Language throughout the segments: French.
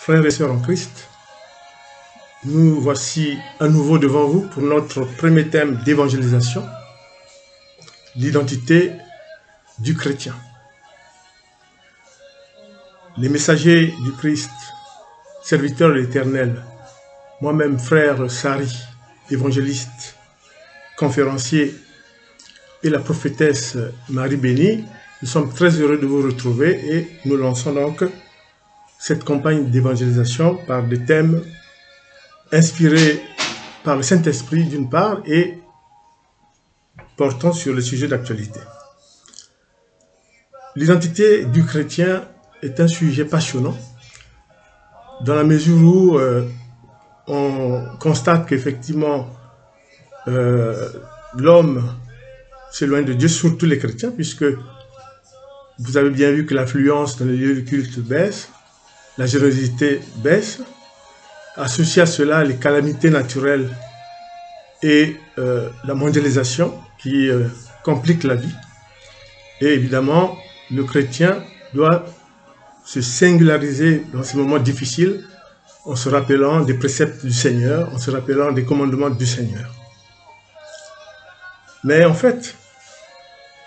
Frères et sœurs en Christ, nous voici à nouveau devant vous pour notre premier thème d'évangélisation, l'identité du chrétien. Les messagers du Christ, serviteurs de l'Éternel, moi-même frère Sari, évangéliste, conférencier, et la prophétesse Marie Bénie, nous sommes très heureux de vous retrouver et nous lançons donc cette campagne d'évangélisation par des thèmes inspirés par le Saint-Esprit d'une part et portant sur le sujet d'actualité. L'identité du chrétien est un sujet passionnant dans la mesure où on constate qu'effectivement l'homme s'éloigne de Dieu, surtout les chrétiens, puisque vous avez bien vu que l'affluence dans les lieux de culte baisse, la générosité baisse, associé à cela les calamités naturelles et la mondialisation qui complique la vie. Et évidemment, le chrétien doit se singulariser dans ces moments difficiles en se rappelant des préceptes du Seigneur, en se rappelant des commandements du Seigneur. Mais en fait,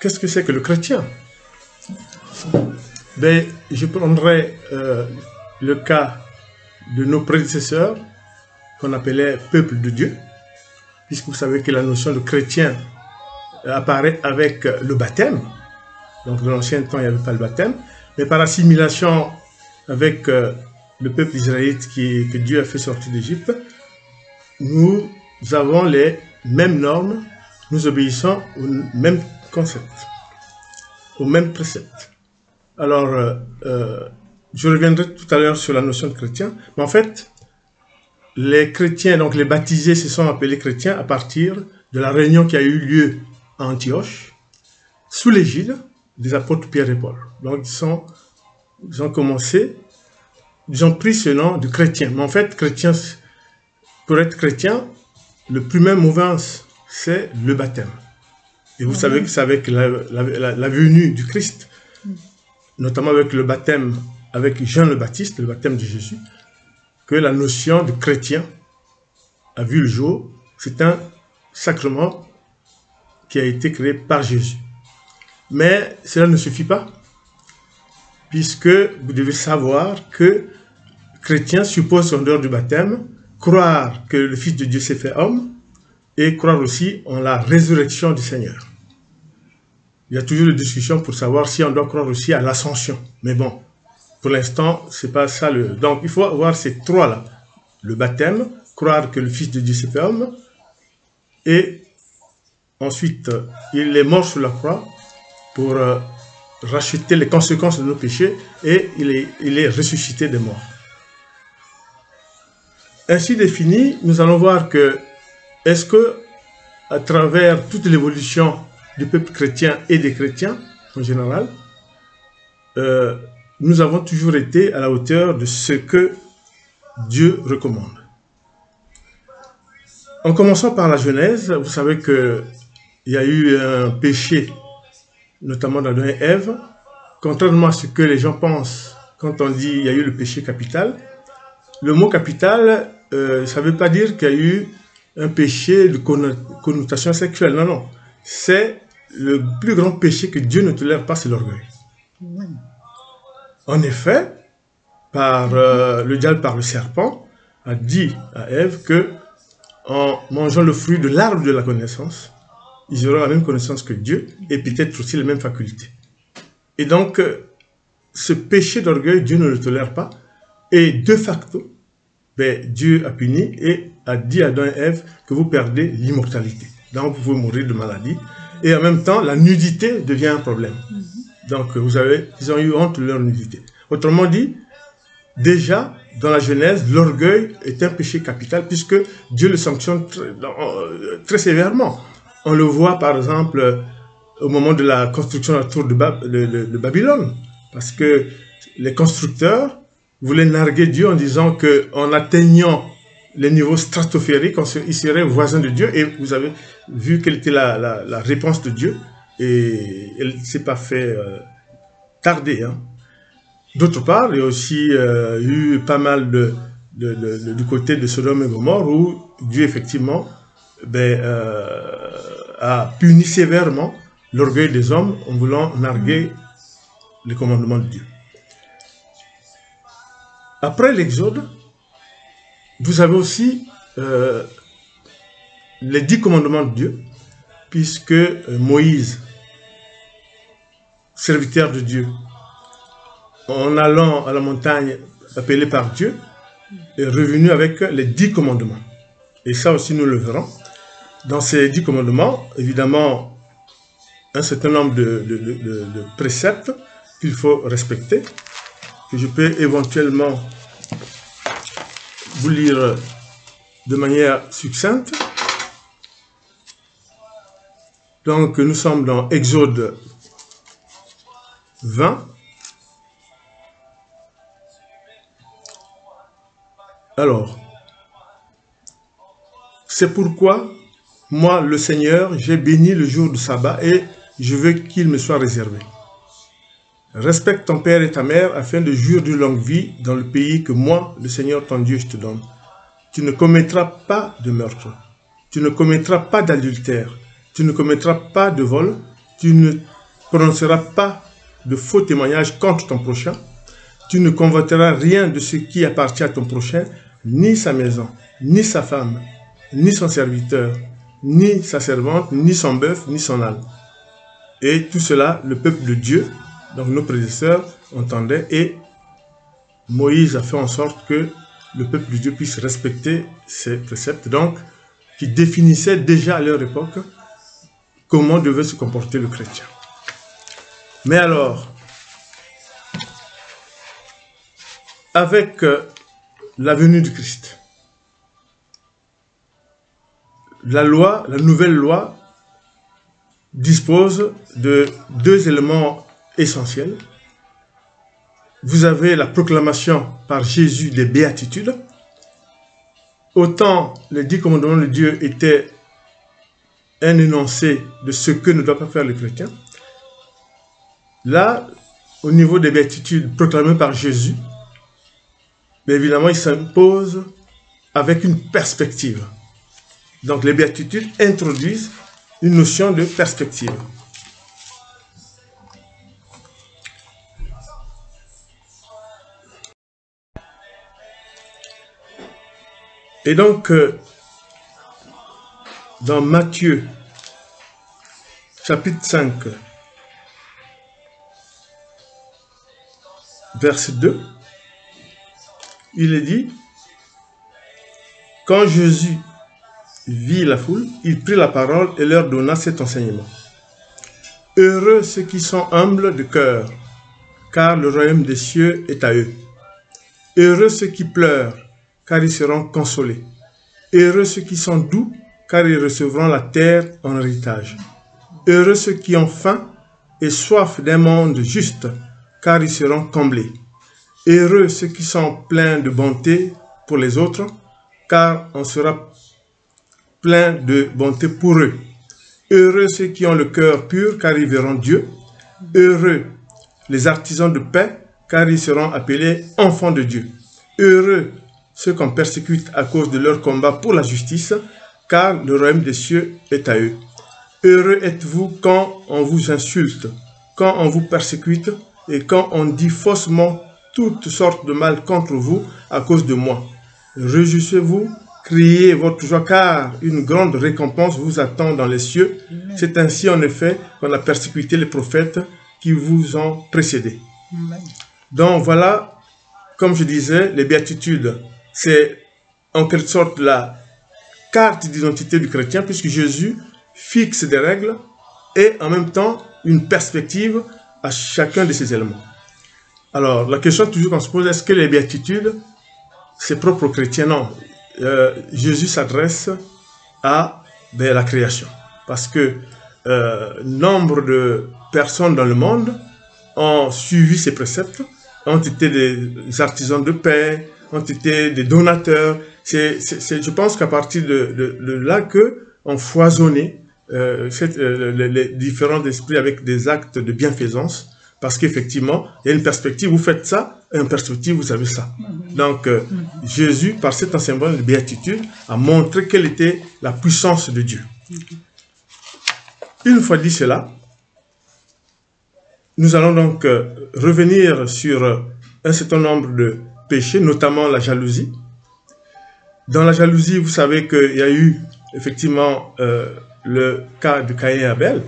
qu'est-ce que c'est que le chrétien? Ben, je prendrai le cas de nos prédécesseurs, qu'on appelait peuple de Dieu, puisque vous savez que la notion de chrétien apparaît avec le baptême. Donc dans l'ancien temps, il n'y avait pas le baptême, mais par assimilation avec le peuple israélite que Dieu a fait sortir d'Égypte, nous avons les mêmes normes, nous obéissons au même concept, au même précepte. Alors, je reviendrai tout à l'heure sur la notion de chrétien, mais en fait, les chrétiens, donc les baptisés, se sont appelés chrétiens à partir de la réunion qui a eu lieu à Antioche, sous l'égide des apôtres Pierre et Paul. Donc, ils ont commencé, ils ont pris ce nom de chrétien. Mais en fait, chrétien, pour être chrétien, le premier mouvement, c'est le baptême. Et vous savez que c'est avec la venue du Christ, notamment avec le baptême, avec Jean le Baptiste, le baptême de Jésus, que la notion de chrétien a vu le jour. C'est un sacrement qui a été créé par Jésus. Mais cela ne suffit pas, puisque vous devez savoir que chrétien suppose en dehors du baptême, croire que le Fils de Dieu s'est fait homme, et croire aussi en la résurrection du Seigneur. Il y a toujours des discussions pour savoir si on doit croire aussi à l'ascension. Mais bon, pour l'instant, c'est pas ça. Donc, il faut avoir ces trois-là. Le baptême, croire que le Fils de Dieu s'est fait homme, et ensuite, il est mort sur la croix pour racheter les conséquences de nos péchés, et il est ressuscité des morts. Ainsi défini, nous allons voir que est-ce que, à travers toute l'évolution du peuple chrétien et des chrétiens en général, nous avons toujours été à la hauteur de ce que Dieu recommande. En commençant par la Genèse, vous savez qu'il y a eu un péché, notamment d'Adam et Ève. Contrairement à ce que les gens pensent quand on dit qu'il y a eu le péché capital, le mot capital, ça ne veut pas dire qu'il y a eu un péché de connotation sexuelle. Non, non. C'est le plus grand péché que Dieu ne tolère pas, c'est l'orgueil. En effet, le diable par le serpent a dit à Ève que en mangeant le fruit de l'arbre de la connaissance, ils auront la même connaissance que Dieu et peut-être aussi les mêmes facultés. Et donc, ce péché d'orgueil, Dieu ne le tolère pas. Et de facto, Dieu a puni et a dit à Adam et Ève que vous perdez l'immortalité. Donc, vous pouvez mourir de maladie. Et en même temps, la nudité devient un problème. Donc, ils ont eu honte de leur nudité. Autrement dit, déjà, dans la Genèse, l'orgueil est un péché capital puisque Dieu le sanctionne très sévèrement. On le voit, par exemple, au moment de la construction de la tour de Babylone. Parce que les constructeurs voulaient narguer Dieu en disant qu'en atteignant les niveaux stratosphériques, ils seraient voisins de Dieu. Et vous avez vu quelle était la réponse de Dieu. Et elle ne s'est pas fait tarder. Hein. D'autre part, il y a aussi eu pas mal du côté de Sodome et Gomorrhe où Dieu, effectivement, a puni sévèrement l'orgueil des hommes en voulant narguer les commandements de Dieu. Après l'Exode, vous avez aussi les 10 commandements de Dieu, puisque Moïse, serviteur de Dieu, en allant à la montagne appelée par Dieu, est revenu avec les 10 commandements. Et ça aussi, nous le verrons. Dans ces 10 commandements, évidemment, un certain nombre de préceptes qu'il faut respecter, que je peux éventuellement vous lire de manière succincte. Donc, nous sommes dans Exode 20. Alors, c'est pourquoi, moi, le Seigneur, j'ai béni le jour du sabbat et je veux qu'il me soit réservé. Respecte ton père et ta mère afin de jouir d'une longue vie dans le pays que moi, le Seigneur ton Dieu, je te donne. Tu ne commettras pas de meurtre. Tu ne commettras pas d'adultère. Tu ne commettras pas de vol. Tu ne prononceras pas de faux témoignages contre ton prochain. Tu ne convoiteras rien de ce qui appartient à ton prochain, ni sa maison, ni sa femme, ni son serviteur, ni sa servante, ni son bœuf, ni son âne. Et tout cela, le peuple de Dieu, donc nos prédécesseurs, entendaient, et Moïse a fait en sorte que le peuple de Dieu puisse respecter ces préceptes, donc, qui définissaient déjà à leur époque comment devait se comporter le chrétien. Mais alors, avec la venue du Christ, la nouvelle loi, dispose de 2 éléments essentiels. Vous avez la proclamation par Jésus des béatitudes. Autant les 10 commandements de Dieu étaient un énoncé de ce que ne doit pas faire le chrétien. Là, au niveau des béatitudes proclamées par Jésus, mais évidemment, il s'impose avec une perspective. Donc, les béatitudes introduisent une notion de perspective. Et donc, dans Matthieu, chapitre 5, verset 2, il est dit, quand Jésus vit la foule, il prit la parole et leur donna cet enseignement. Heureux ceux qui sont humbles de cœur, car le royaume des cieux est à eux. Heureux ceux qui pleurent, car ils seront consolés. Heureux ceux qui sont doux, car ils recevront la terre en héritage. Heureux ceux qui ont faim et soif d'un monde juste, car ils seront comblés. Heureux ceux qui sont pleins de bonté pour les autres, car on sera plein de bonté pour eux. Heureux ceux qui ont le cœur pur, car ils verront Dieu. Heureux les artisans de paix, car ils seront appelés enfants de Dieu. Heureux ceux qu'on persécute à cause de leur combat pour la justice, car le royaume des cieux est à eux. Heureux êtes-vous quand on vous insulte, quand on vous persécute et quand on dit faussement toutes sortes de mal contre vous à cause de moi. Réjouissez-vous, criez votre joie, car une grande récompense vous attend dans les cieux. C'est ainsi en effet qu'on a persécuté les prophètes qui vous ont précédés. Donc voilà, comme je disais, les béatitudes, c'est en quelque sorte la carte d'identité du chrétien, puisque Jésus fixe des règles et en même temps une perspective à chacun de ces éléments. Alors, la question toujours qu'on se pose, est-ce que les béatitudes, c'est propre aux chrétiens? Non. Jésus s'adresse à la création. Parce que nombre de personnes dans le monde ont suivi ces préceptes, ont été des artisans de paix, ont été des donateurs. Je pense qu'à partir de là qu'on foisonnait les différents esprits avec des actes de bienfaisance Parce qu'effectivement, il y a une perspective, vous faites ça, et une perspective, vous savez ça. Donc, Jésus, par cet enseignement de béatitude, a montré quelle était la puissance de Dieu. Une fois dit cela, nous allons donc revenir sur un certain nombre de péchés, notamment la jalousie. Dans la jalousie, vous savez qu'il y a eu effectivement le cas de Caïn et Abel,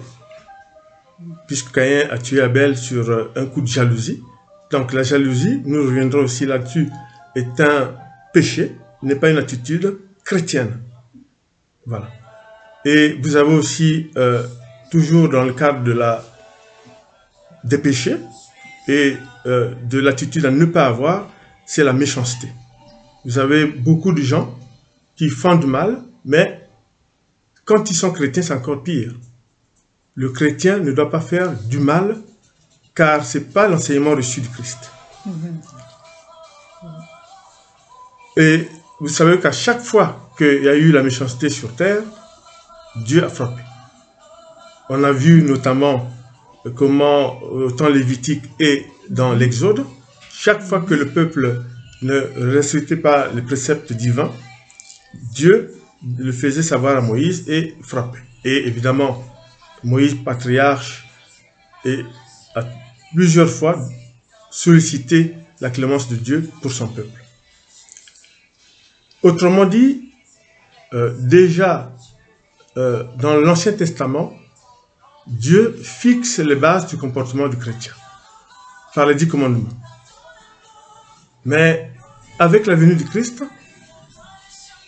puisque Caïn a tué Abel sur un coup de jalousie. Donc la jalousie, nous reviendrons aussi là-dessus, est un péché, n'est pas une attitude chrétienne. Voilà. Et vous avez aussi, toujours dans le cadre de des péchés et de l'attitude à ne pas avoir, c'est la méchanceté. Vous avez beaucoup de gens qui font du mal, mais quand ils sont chrétiens, c'est encore pire. Le chrétien ne doit pas faire du mal, car ce n'est pas l'enseignement reçu du Christ. Et vous savez qu'à chaque fois qu'il y a eu la méchanceté sur terre, Dieu a frappé. On a vu notamment comment, au temps lévitique et dans l'Exode, chaque fois que le peuple ne respectait pas les préceptes divins, Dieu le faisait savoir à Moïse et frappait. Et évidemment, Moïse, patriarche, a plusieurs fois sollicité la clémence de Dieu pour son peuple. Autrement dit, déjà dans l'Ancien Testament, Dieu fixe les bases du comportement du chrétien par les 10 commandements. Mais avec la venue du Christ,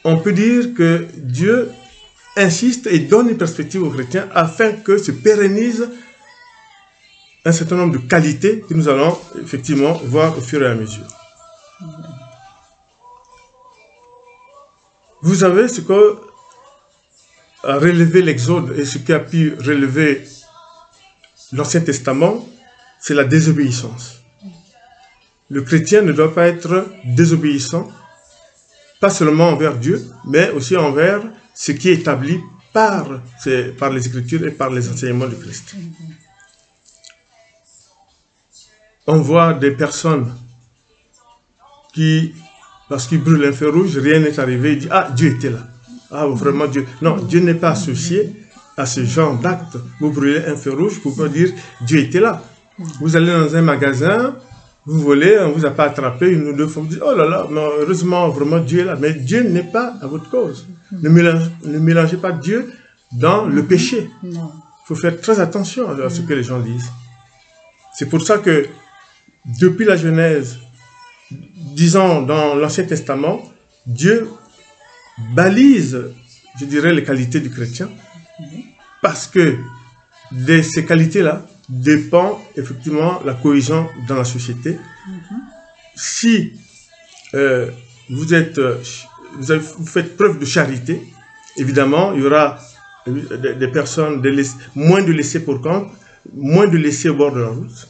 on peut dire que Dieu insiste et donne une perspective aux chrétiens afin que se pérennise un certain nombre de qualités que nous allons effectivement voir au fur et à mesure. Vous avez ce que a relevé l'Exode et ce qui a pu relever l'Ancien Testament, c'est la désobéissance. Le chrétien ne doit pas être désobéissant, pas seulement envers Dieu, mais aussi envers ce qui est établi par les Écritures et par les enseignements du Christ. On voit des personnes qui, parce qu'ils brûlent un feu rouge, rien n'est arrivé, ils disent « Ah, Dieu était là. Ah, vraiment Dieu. » Non, Dieu n'est pas associé à ce genre d'acte. Vous brûlez un feu rouge, vous pouvez dire « Dieu était là. » Vous allez dans un magasin, vous volez, on ne vous a pas attrapé une ou deux fois, vous dites « Oh là là, mais heureusement, vraiment Dieu est là. » Mais Dieu n'est pas à votre cause. Ne mélangez pas Dieu dans le péché. Il faut faire très attention à ce que les gens disent. C'est pour ça que depuis la Genèse, disons dans l'Ancien Testament, Dieu balise, je dirais, les qualités du chrétien, parce que de ces qualités-là dépend effectivement la cohésion dans la société. Si vous faites preuve de charité, évidemment, il y aura des personnes moins de laissés pour compte, moins de laissés au bord de la route.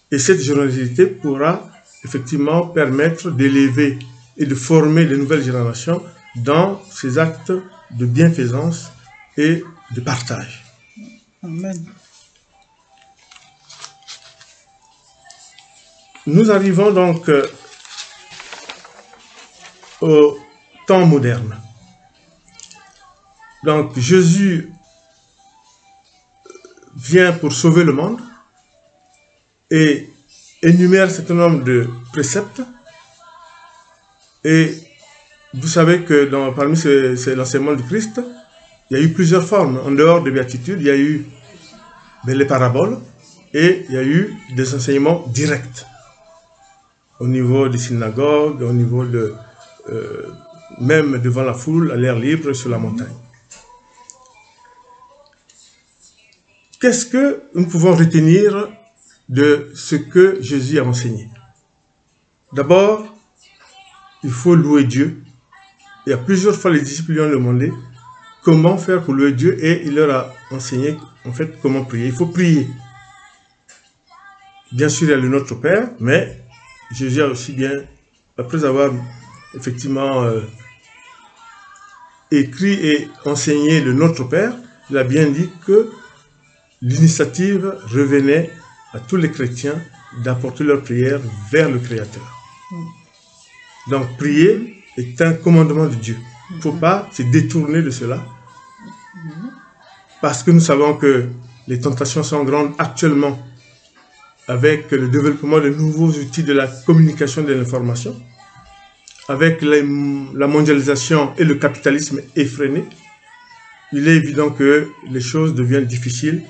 Et cette générosité pourra effectivement permettre d'élever et de former de nouvelles générations dans ces actes de bienfaisance et de partage. Amen. Nous arrivons donc au temps moderne. Donc Jésus vient pour sauver le monde et énumère un certain nombre de préceptes. Et vous savez que parmi l'enseignement du Christ, il y a eu plusieurs formes. En dehors des béatitudes, il y a eu les paraboles et il y a eu des enseignements directs au niveau des synagogues, au niveau de même devant la foule, à l'air libre, sur la montagne. Qu'est-ce que nous pouvons retenir de ce que Jésus a enseigné? D'abord, il faut louer Dieu. Il y a plusieurs fois les disciples lui ont demandé comment faire pour louer Dieu et il leur a enseigné en fait comment prier. Il faut prier. Bien sûr, il y a le Notre Père, mais Jésus a aussi bien, après avoir effectivement écrit et enseigné le Notre Père, il a bien dit que l'initiative revenait à tous les chrétiens d'apporter leur prière vers le Créateur. Donc, prier est un commandement de Dieu. Il ne faut pas se détourner de cela. Parce que nous savons que les tentations sont grandes actuellement avec le développement de nouveaux outils de la communication de l'information, avec la mondialisation et le capitalisme effréné. Il est évident que les choses deviennent difficiles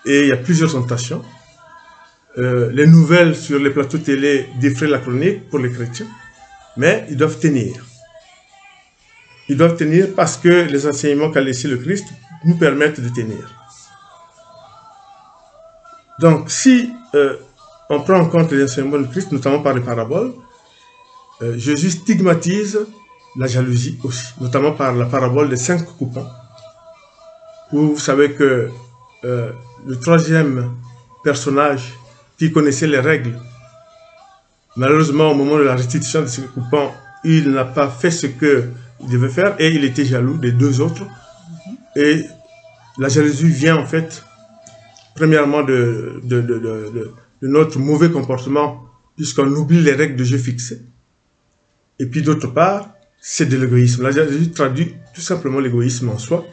et il y a plusieurs tentations. Les nouvelles sur les plateaux télé défraient la chronique pour les chrétiens, mais ils doivent tenir. Ils doivent tenir parce que les enseignements qu'a laissé le Christ nous permettent de tenir. Donc, si on prend en compte les enseignements du Christ, notamment par les paraboles, Jésus stigmatise la jalousie aussi, notamment par la parabole des 5 coupons, où vous savez que le troisième personnage qui connaissait les règles, malheureusement au moment de la restitution de ce coupon, il n'a pas fait ce qu'il devait faire et il était jaloux des 2 autres. Et la jalousie vient en fait, premièrement de notre mauvais comportement, puisqu'on oublie les règles de jeu fixées. Et puis d'autre part, c'est de l'égoïsme. La jalousie traduit tout simplement l'égoïsme en soi,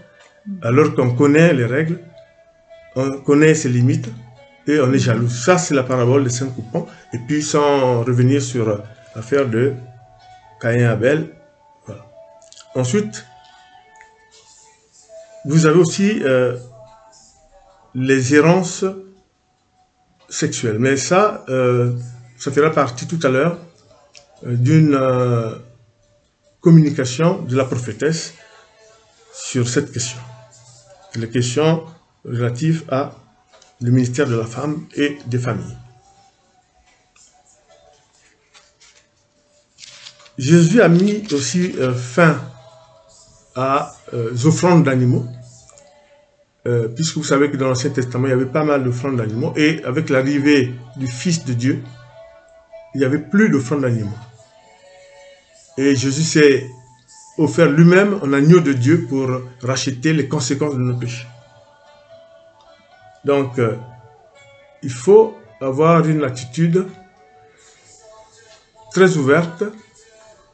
alors qu'on connaît les règles, on connaît ses limites, et on est jaloux. Ça, c'est la parabole des 5 coupons. Et puis, sans revenir sur l'affaire de Caïn et Abel. Voilà. Ensuite, vous avez aussi les errances sexuelles. Mais ça, ça fera partie tout à l'heure d'une communication de la prophétesse sur cette question. Les questions relatives à le ministère de la femme et des familles. Jésus a mis aussi fin aux offrandes d'animaux, puisque vous savez que dans l'Ancien Testament, il y avait pas mal d'offrandes d'animaux, et avec l'arrivée du Fils de Dieu, il n'y avait plus d'offrandes d'animaux. Et Jésus s'est offert lui-même un agneau de Dieu pour racheter les conséquences de nos péchés. Donc, il faut avoir une attitude très ouverte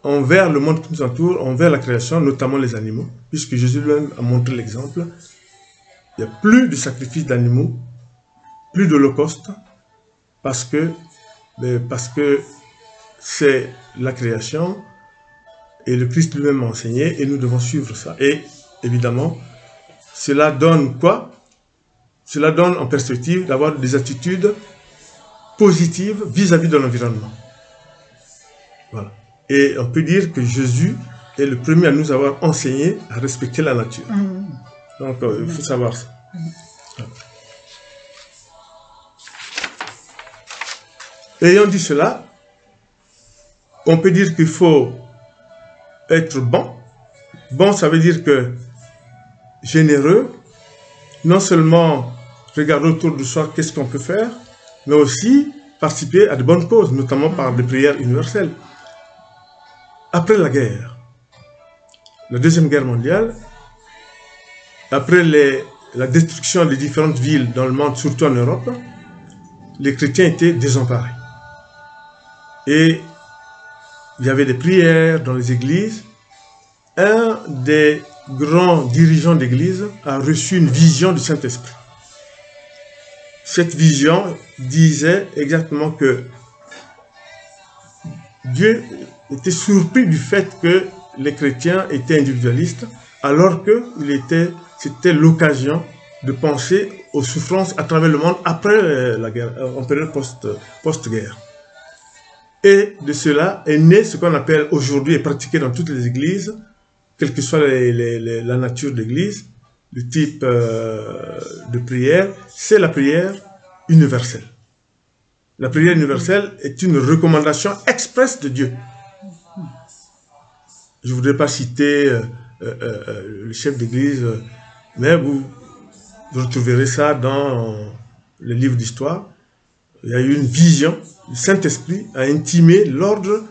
envers le monde qui nous entoure, envers la création, notamment les animaux, puisque Jésus lui-même a montré l'exemple. Il n'y a plus de sacrifices d'animaux, plus d'holocauste, parce que c'est la création, et le Christ lui-même a enseigné, et nous devons suivre ça. Et évidemment, cela donne quoi? Cela donne en perspective d'avoir des attitudes positives vis-à-vis de l'environnement. Voilà. Et on peut dire que Jésus est le premier à nous avoir enseigné à respecter la nature. Donc, il faut savoir ça. Ayant dit cela, on peut dire qu'il faut être bon. Bon, ça veut dire que généreux, non seulement regarder autour de soi qu'est-ce qu'on peut faire, mais aussi participer à de bonnes causes, notamment par des prières universelles. Après la guerre, la Deuxième Guerre mondiale, après la destruction des différentes villes dans le monde, surtout en Europe, les chrétiens étaient désemparés. Et il y avait des prières dans les églises. Un des grands dirigeants d'église a reçu une vision du Saint-Esprit. Cette vision disait exactement que Dieu était surpris du fait que les chrétiens étaient individualistes, alors que c'était l'occasion de penser aux souffrances à travers le monde après la guerre, en période post-guerre. Et de cela est né ce qu'on appelle aujourd'hui et pratiqué dans toutes les églises, quelle que soit la nature de l'église, le type de prière, c'est la prière universelle. La prière universelle est une recommandation expresse de Dieu. Je ne voudrais pas citer le chef d'église, mais vous retrouverez ça dans les livres d'histoire. Il y a eu une vision, le Saint-Esprit a intimé l'ordre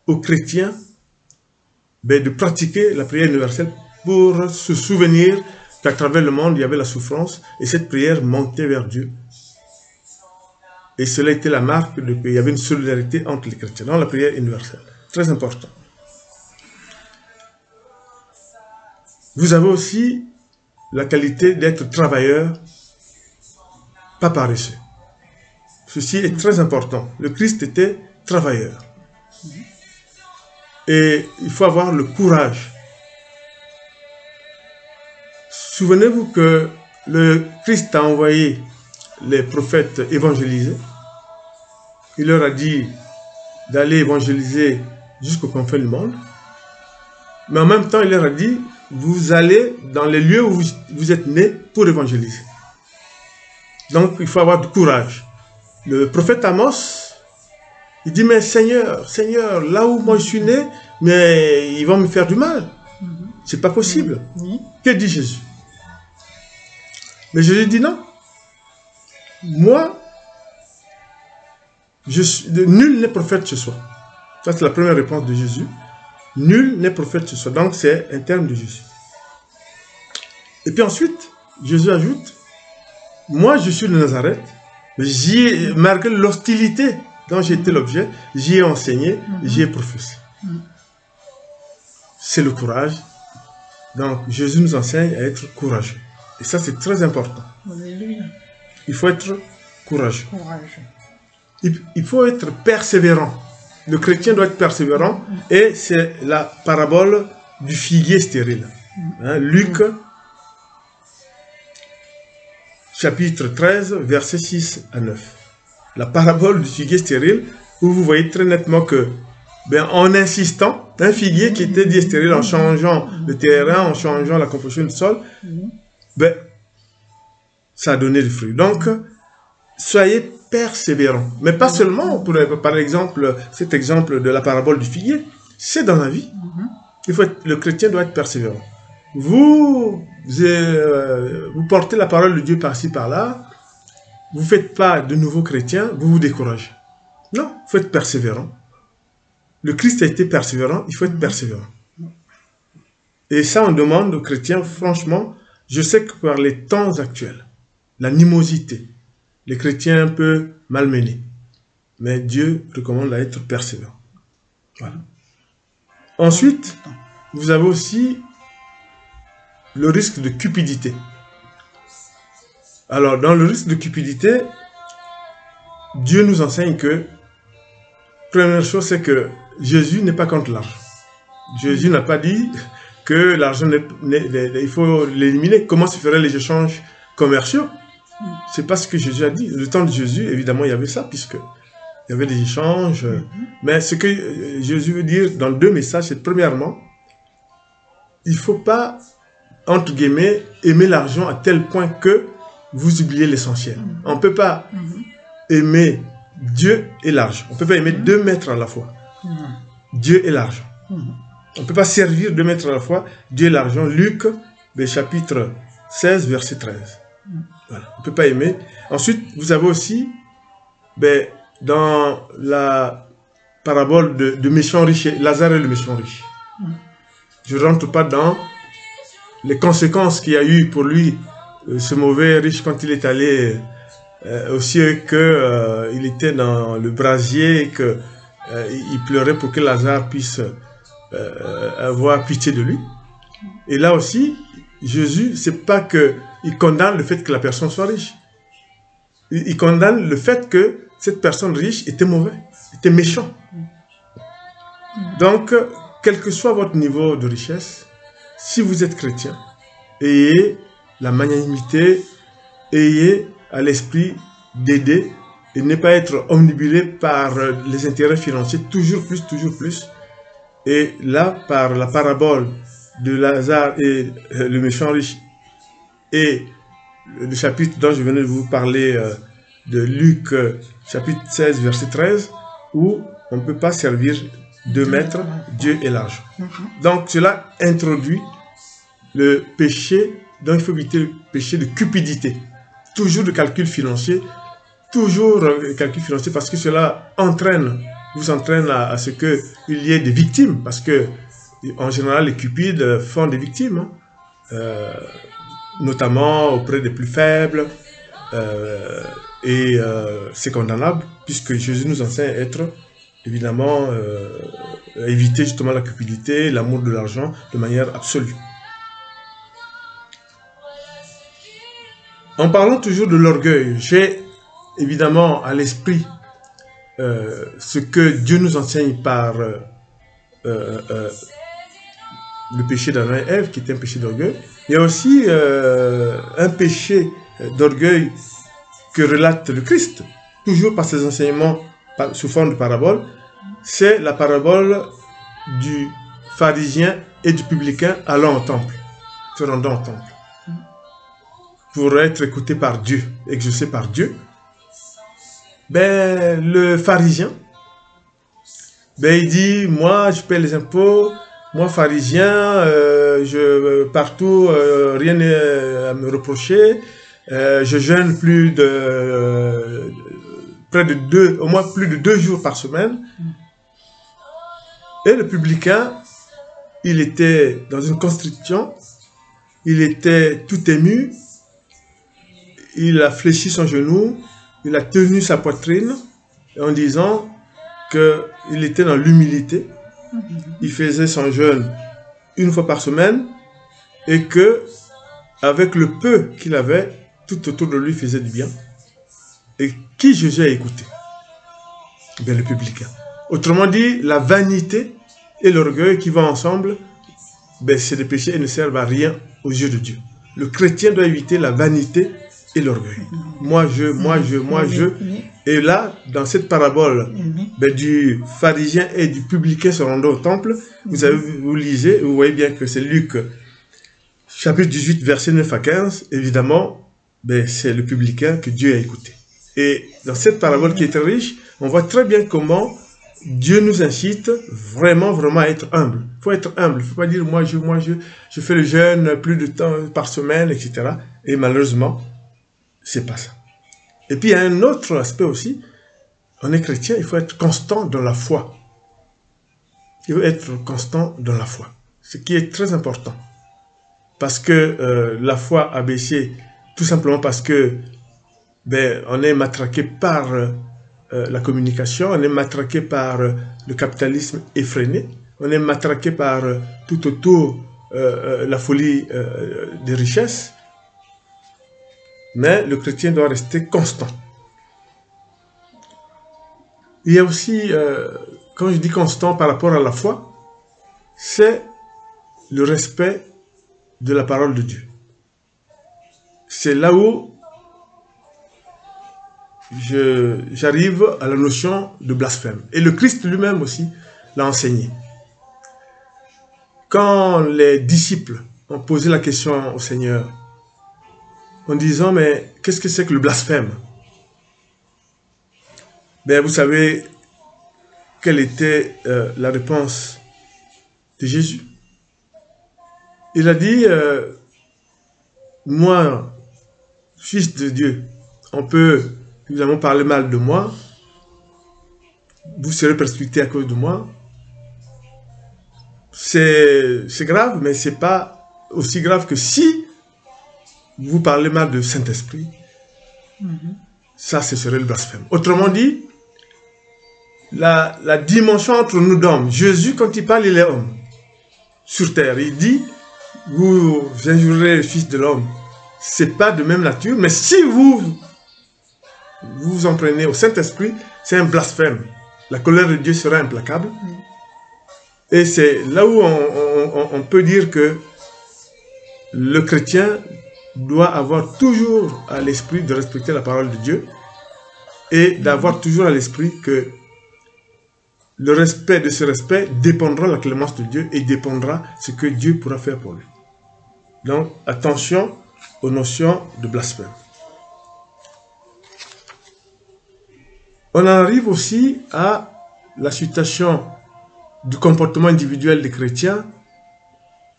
aux chrétiens de pratiquer la prière universelle pour se souvenir qu'à travers le monde, il y avait la souffrance et cette prière montait vers Dieu. Et cela était la marque qu'il y avait une solidarité entre les chrétiens dans la prière universelle. Très important. Vous avez aussi la qualité d'être travailleur, pas paresseux. Ceci est très important. Le Christ était travailleur. Et il faut avoir le courage. Souvenez-vous que le Christ a envoyé les prophètes évangéliser. Il leur a dit d'aller évangéliser jusqu'aux confins du monde. Mais en même temps, il leur a dit, vous allez dans les lieux où vous êtes nés pour évangéliser. Donc, il faut avoir du courage. Le prophète Amos, il dit, mais Seigneur, Seigneur, là où moi je suis né, mais ils vont me faire du mal. C'est pas possible. Que dit Jésus? Mais Jésus dit non. Moi, nul n'est prophète ce soir. Ça, c'est la première réponse de Jésus. Nul n'est prophète ce soir. Donc, c'est un terme de Jésus. Et puis ensuite, Jésus ajoute, moi, je suis de Nazareth, mais malgré l'hostilité dont j'ai été l'objet, j'y ai enseigné, j'y ai professé. C'est le courage. Donc, Jésus nous enseigne à être courageux. Et ça, c'est très important. Alléluia. Il faut être courageux. Il faut être persévérant. Le chrétien doit être persévérant. Et c'est la parabole du figuier stérile. Hein, Luc, chapitre 13, versets 6 à 9. La parabole du figuier stérile, où vous voyez très nettement que, en insistant, un figuier qui était dit stérile en changeant le terrain, en changeant la composition du sol, ça a donné du fruit. Donc, soyez persévérants. Mais pas seulement, par exemple, cet exemple de la parabole du figuier, c'est dans la vie. Le chrétien doit être persévérant. Vous portez la parole de Dieu par-ci, par-là, vous ne faites pas de nouveaux chrétiens, vous vous découragez. Non, il faut être persévérant. Le Christ a été persévérant, il faut être persévérant. Et ça, on demande aux chrétiens, franchement, je sais que par les temps actuels, l'animosité, les chrétiens un peu malmenés, mais Dieu recommande à être persévérant. Voilà. Ensuite, vous avez aussi le risque de cupidité. Alors, dans le risque de cupidité, Dieu nous enseigne que, première chose, c'est que Jésus n'est pas contre l'argent. Jésus n'a pas dit que l'argent, il faut l'éliminer. Comment se feraient les échanges commerciaux? C'est pas ce que Jésus a dit. Le temps de Jésus, évidemment, il y avait ça, puisque il y avait des échanges. Mais ce que Jésus veut dire dans deux messages, c'est premièrement, il ne faut pas, entre guillemets, aimer l'argent à tel point que vous oubliez l'essentiel. On ne peut pas aimer Dieu et l'argent. On ne peut pas aimer deux maîtres à la fois. Dieu et l'argent. On ne peut pas servir deux maîtres à la fois, Dieu et l'argent. Luc, chapitre 16, verset 13. Voilà. On ne peut pas aimer. Ensuite, vous avez aussi, dans la parabole de méchant riche, Lazare et le méchant riche. Je ne rentre pas dans les conséquences qu'il y a eu pour lui, ce mauvais riche, quand il est allé aussi qu'il était dans le brasier et qu'il pleurait pour que Lazare puisse avoir pitié de lui. Et là aussi, Jésus, c'est pas qu'il condamne le fait que la personne soit riche. Il condamne le fait que cette personne riche était mauvais, était méchant. Donc, quel que soit votre niveau de richesse, si vous êtes chrétien, ayez la magnanimité, ayez à l'esprit d'aider et ne pas être omnibulé par les intérêts financiers, toujours plus. Et là, par la parabole de Lazare et le méchant riche et le chapitre dont je venais de vous parler de Luc, chapitre 16, verset 13, où on ne peut pas servir deux maîtres, Dieu et l'argent. Donc cela introduit le péché, donc il faut éviter le péché de cupidité. Toujours de calcul financier, parce que cela vous entraîne à ce qu'il y ait des victimes, parce que en général les cupides font des victimes, notamment auprès des plus faibles, Et c'est condamnable, puisque Jésus nous enseigne à être, évidemment, à éviter justement la cupidité, l'amour de l'argent de manière absolue. En parlant toujours de l'orgueil, j'ai évidemment à l'esprit ce que Dieu nous enseigne par le péché d'Adam et Ève, qui était un péché d'orgueil. Il y a aussi un péché d'orgueil que relate le Christ, toujours par ses enseignements sous forme de parabole. C'est la parabole du pharisien et du publicain allant au temple, se rendant au temple, pour être écouté par Dieu, exaucé par Dieu. Ben, le pharisien, ben, il dit, moi je paie les impôts, moi pharisien, partout, rien n'est à me reprocher, je jeûne au moins plus de 2 jours par semaine. Et le publicain, il était dans une constriction, il était tout ému, il a fléchi son genou, il a tenu sa poitrine en disant qu'il était dans l'humilité. Il faisait son jeûne 1 fois par semaine et que, avec le peu qu'il avait, tout autour de lui faisait du bien. Et qui Jésus a écouté? Bien, le publicain. Autrement dit, la vanité et l'orgueil qui vont ensemble, ben, c'est des péchés et ne servent à rien aux yeux de Dieu. Le chrétien doit éviter la vanité et l'orgueil. Moi, je. Et là, dans cette parabole ben, du pharisien et du publicain se rendant au temple, vous lisez, vous voyez bien que c'est Luc, chapitre 18, versets 9 à 15. Évidemment, ben, c'est le publicain que Dieu a écouté. Et dans cette parabole qui est très riche, on voit très bien comment Dieu nous incite vraiment à être humble. Il faut être humble. Il ne faut pas dire, moi, je fais le jeûne plus de temps par semaine, etc. Et malheureusement, c'est pas ça. Et puis, il y a un autre aspect aussi. On est chrétien, il faut être constant dans la foi. Il faut être constant dans la foi. Ce qui est très important. Parce que la foi a baissé tout simplement parce que ben, on est matraqué par la communication, on est matraqué par le capitalisme effréné, on est matraqué par tout autour la folie des richesses. Mais le chrétien doit rester constant. Il y a aussi, quand je dis constant par rapport à la foi, c'est le respect de la parole de Dieu. C'est là où j'arrive à la notion de blasphème. Et le Christ lui-même aussi l'a enseigné. Quand les disciples ont posé la question au Seigneur, en disant, mais qu'est-ce que c'est que le blasphème? Ben, vous savez quelle était la réponse de Jésus. Il a dit, moi, fils de Dieu, on peut évidemment parler mal de moi, vous serez persécutés à cause de moi. C'est grave, mais ce n'est pas aussi grave que si vous parlez mal de Saint-Esprit. Ça, ce serait le blasphème. Autrement dit, la dimension entre nous d'hommes, Jésus, quand il parle, il est homme. Sur terre, il dit, vous injurerez le Fils de l'homme. Ce n'est pas de même nature, mais si vous vous en prenez au Saint-Esprit, c'est un blasphème. La colère de Dieu sera implacable. Et c'est là où on peut dire que le chrétien doit avoir toujours à l'esprit de respecter la parole de Dieu et d'avoir toujours à l'esprit que le respect de ce respect dépendra de la clémence de Dieu et dépendra de ce que Dieu pourra faire pour lui. Donc, attention aux notions de blasphème. On en arrive aussi à la situation du comportement individuel des chrétiens,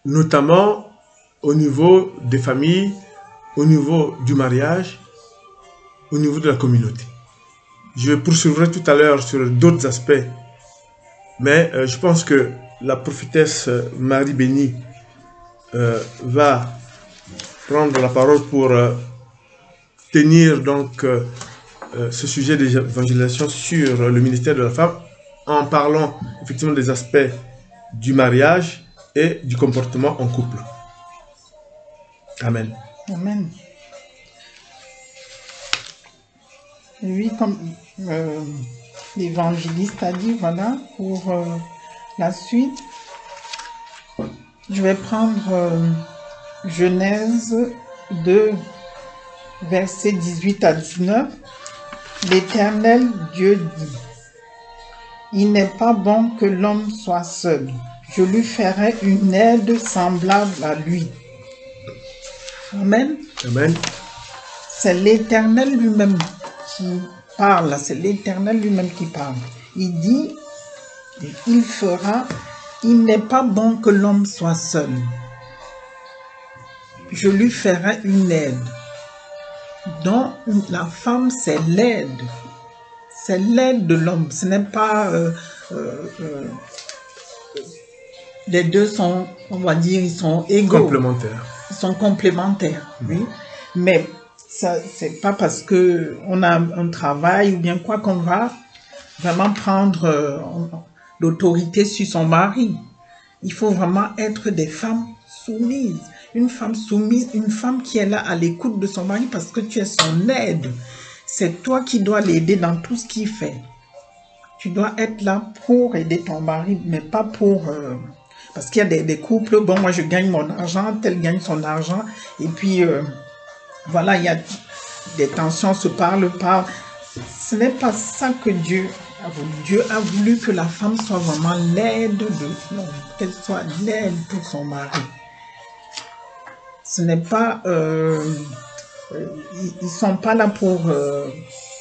notamment au niveau des familles, au niveau du mariage, au niveau de la communauté. Je poursuivrai tout à l'heure sur d'autres aspects, mais je pense que la prophétesse Marie Bénie va prendre la parole pour tenir donc ce sujet d'évangélisation sur le ministère de la femme en parlant effectivement des aspects du mariage et du comportement en couple. Amen. Amen. Oui, comme l'évangéliste a dit, voilà, pour la suite, je vais prendre Genèse 2, versets 18 à 19. L'Éternel Dieu dit, « Il n'est pas bon que l'homme soit seul. Je lui ferai une aide semblable à lui. » Amen. Amen. C'est l'Éternel lui-même qui parle. C'est l'Éternel lui-même qui parle. Il dit, il fera, il n'est pas bon que l'homme soit seul. Je lui ferai une aide. Donc, la femme, c'est l'aide. C'est l'aide de l'homme. Ce n'est pas... les deux sont, on va dire, ils sont égaux. Complémentaires. Ils sont complémentaires, oui. Mais ça, c'est pas parce que on a un travail ou bien quoi qu'on va vraiment prendre l'autorité sur son mari. Il faut vraiment être des femmes soumises. Une femme soumise, une femme qui est là à l'écoute de son mari parce que tu es son aide. C'est toi qui dois l'aider dans tout ce qu'il fait. Tu dois être là pour aider ton mari, mais pas pour... parce qu'il y a des couples, bon, moi je gagne mon argent, tel gagne son argent, et puis voilà, il y a des tensions, se parlent pas. Ce n'est pas ça que Dieu a voulu. Dieu a voulu que la femme soit vraiment l'aide de l'homme, qu'elle soit l'aide pour son mari. Ce n'est pas... ils ne sont pas là pour...